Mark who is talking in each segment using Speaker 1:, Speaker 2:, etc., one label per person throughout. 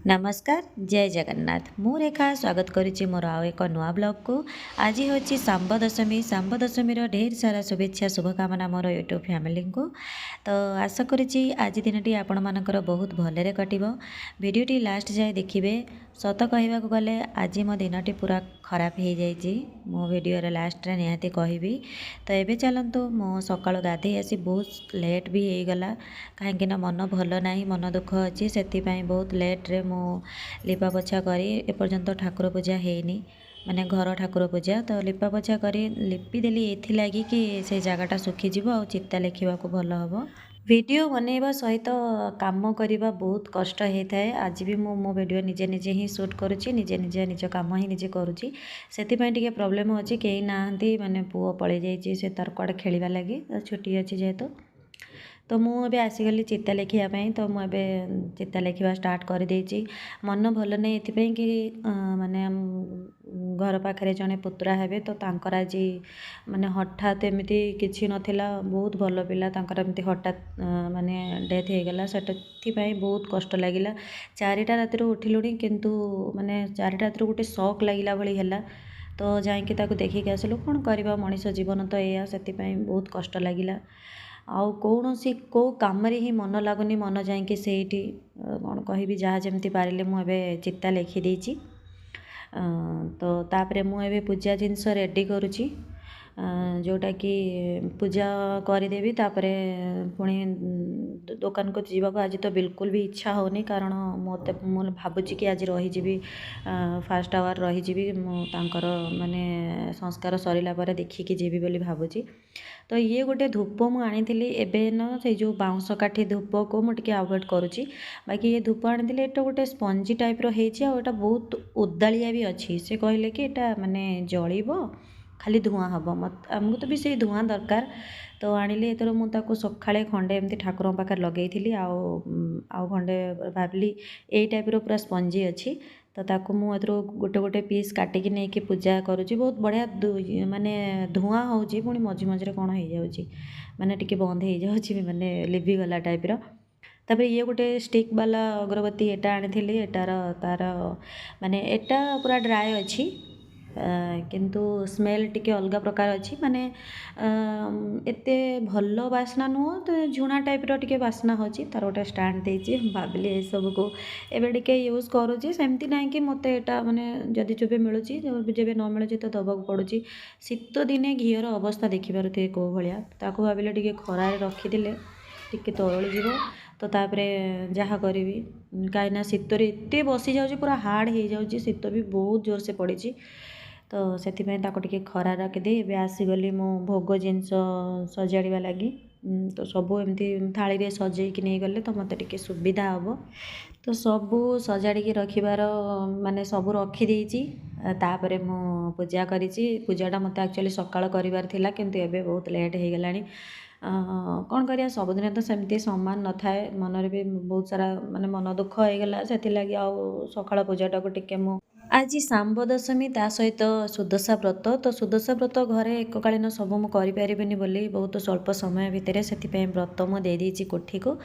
Speaker 1: नमस्कार जय जगन्नाथ मु रेखा स्वागत करुच्ची मोर आउ एक नुआ ब्लॉग को आज हूँ सांब दशमी ढेर सारा शुभेच्छा शुभकामना मोर यूट्यूब फैमिली को। तो आशा करुच्ची आज दिन टी आपण मानकर बहुत भलरे कटिबो। वीडियोटी लास्ट जाए देखिए। सत कहवाक गले आज मो दिनटी पूरा खराब हो जाइए। मो वीडियो लास्ट रे निहाती कहबी। तो एबे चलतु मो सकाळ गाधे आसी बहुत लेट भी हो गला कहीं मन भल ना मन दुख अच्छी से बहुत लेट रे मो लिपा पोछा करी एपर्यंत ठाकुर पूजा हैनी माने घर ठाकुर पूजा तो लिपा पोछा करी लिपिदेली एथिलागि कि से जगटा सुखीजिव आ चित्ता लेखा भल हम। वीडियो बनैबा सहित काम करने बहुत कष्ट होता है। आज भी मो वीडियो निजे निजे ही शूट करुच्ची निजे निजे निज कम ही निजे करुच्ची से प्रोब्लेम अच्छी कहीं ना माने पुओ पलि जाइए से तार कुआडे खेलवा लगी छुट्टी अच्छी जेहेतु। तो मुझे आसीगली चिता लिखापी तो मुझे चिता लिखा स्टार्ट कर देची। मन भल नहीं ये कि माने घर पाखे जड़े पुतुरा हे तो तांकर आज माने हठात एमती किसी नथिला बहुत भल पिला एमती हठात माने डेथ हो गला से बहुत कष्ट लगिला। 4टा रातिर उठिलुणी किंतु माने 4टा रातिर गोटे शॉक लगिला भली हैला। तो जाइकी देखिक आसलु कौन करवा मनीष जीवन तो या से बहुत कष्ट लगिला। आउ कौन सी को कम ही मन लगुनि मन जाइए से कौन कहि जहाँ जमी पारे मुझे चिता लिखिदे। तो तापर मुझे पूजा जिनस रेडी करुच्ची जोटा कि पूजा करदेवी तापर पुणी दुकान को जीवा आज तो बिल्कुल भी इच्छा होनी कारण मत भावुची कि आज रही फास्ट आवर रही माने संस्कार सरला पर देखिकी जीवी बोली भावुची। तो ये गोटे धूप मुझे एबे न से जो बाउंस काठी धूप को मुझे अवॉइड करुच्ची। बाकी ये धूप आनी एटा गोटे स्पंजी टाइप रोटा बहुत उदालिया भी अच्छी से कहले कि एटा माने जलिब खाली धुआं हम मत आमको तो भी से धुआं दरकार। तो आनिली एथर मुझे सकाळे खंडे एमती ठाकुर पाखे लगे आउ खंडे भाविली यही टाइप पूरा स्पंजी अच्छी। तो ताकू मुझे गोटे गोटे पीस काटिकी नहीं कि पूजा करुच्ची बहुत बढ़िया माने धुआं होची पुणी मझी मझे कौन हो जाऊँगी माने टिके बंद हो जाऊँगी माने लिभिगला टाइप्र। तापर ये गोटे स्टिक वाला अगरबत्ती एटा आनी एटार तार माने एटा पूरा ड्राए अच्छी किंतु स्मेल टिके अलग प्रकार अच्छी माने एते भल बास्ना नुह तो झुणा टाइप्र टिके बास्ना होची। तार गोटे स्टाण्ड देची भाविली ये सब को एबे टिके यूज करुच्ची सेमती ना कि मत एटा माने जदि चुबे मिलूची जब न मिलूची तो दबाक पड़ुची। शीत दिने घीर अवस्था देखिपारे कौ भाया ताकू भाविले टिके खरारे रखिदेले टिके तरली जीव। तो तापरे जहाँ करी कहीं शीतर एत बसी जाऊँगी पूरा हार्ड हो जाऊँगी शीत भी बहुत जोर से पड़ी। तो से टे खरा रखिदे ए आसीगली मो भोग जिनस सजाड़ा लगी। तो सबू एमती थाली रे सजेकी नहीं गले तो मत टे सुविधा हम। तो सबू सजाड़ी रखिबार माने सबू रखिदेची तापर मु पूजा करिची। पूजाटा मत एक्चुअली सकाळ करिवार थिला किंतु एबे बहुत लेट हो गलानी। कौन करिया सबुदिन तो सेमती सम्मान न थाए मनरे भी बहुत सारा माने मन दुख हो गला से लगी आउ सकाळ पूजाटा को टिके मु आज सांब दशमी ता सहित सुदशा व्रत तो सुदशा व्रत घरे एककालीन सब मु करिपारिबिनी बोली बहुत स्वल्प समय भितर से व्रत मु दे देइछि कोठी को।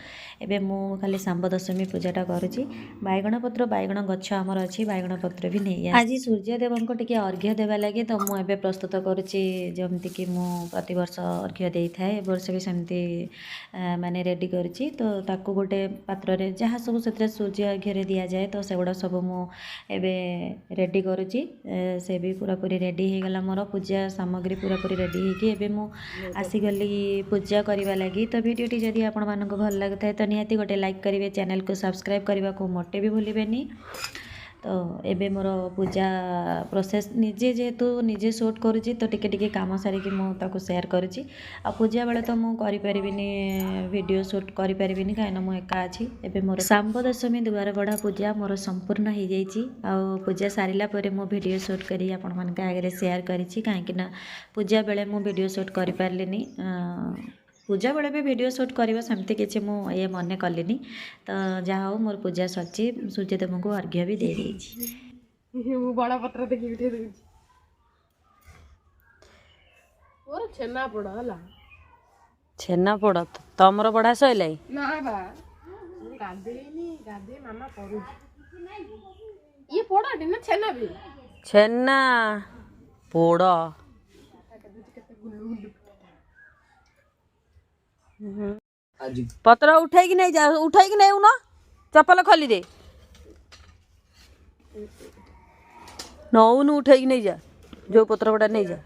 Speaker 1: एबे मु खाली सांब दशमी पूजाटा करुछि। बाइगण पत्र बाइगण गछ आमर अछि बाइगण पत्र भी नहीं आज सूर्यदेव को टिके अर्घ्य देवा लगे। तो मु एबे प्रस्तुत करुछि जमती कि मु प्रति वर्ष अर्घ्य देई थाए ए वर्ष भी सेमती माने रेडी करुछि। तो ताकू गोटे पात्र रे जहाँ सब से सूर्य अर्घ्य दिया जाए तो सेगुड़ा सब मु एबे रेडी करुच्ची। से भी पूरा पूरी रेडी हो गला मोर पूजा सामग्री पूरा पूरी रेडी होगी एबे मु आसीगली पूजा करने लगी। तो वीडियोटी जदि आपण मानक भल लगता है तो निहाती गोटे लाइक करेंगे चैनल को सब्सक्राइब करने को मोटे भी भूलें। तो एबे मोर पूजा प्रोसेस निजे जेहेतु निजे शूट करुच्ची तो टिके टिके काम सारिकी मुझे सेयार करुच्ची। आ पूजा बेले तो मुझे करिपारिबिनी वीडियो शूट करिपारिबिनी कहीं मु एका अच्छी। एबे मोर सांब दशमी दुआर बड़ा पूजा मोर संपूर्ण हो जाइए। आ पूजा सारिला परे मु वीडियो शूट करी आपण मानक आगे शेयर करिछि कहीं पूजा बेले मु वीडियो शूट करिपारलिनी। पूजा बेले भी वीडियो शूट करवा सेमती किसी ये मन कलिनी। तो जहाँ हो मोर पूजा सची सूर्यदेव को अर्घ्य भी दे देइछि।
Speaker 2: बड़ा पत्र देखि उठे देउछि और छेना पोड़ा हला
Speaker 1: छेना पोड़ तमर बढ़ा सैलाई
Speaker 2: ना बा गाधेनी गाधे मामा करू ये पोड़ा ना छेना भी
Speaker 3: छेना पोड़ पत्र उठे कि नहीं जा उठे कि नहीं उन चप्पल खोली दे नौन उठे कि नहीं जा जो पत्र गुड़ा नहीं जा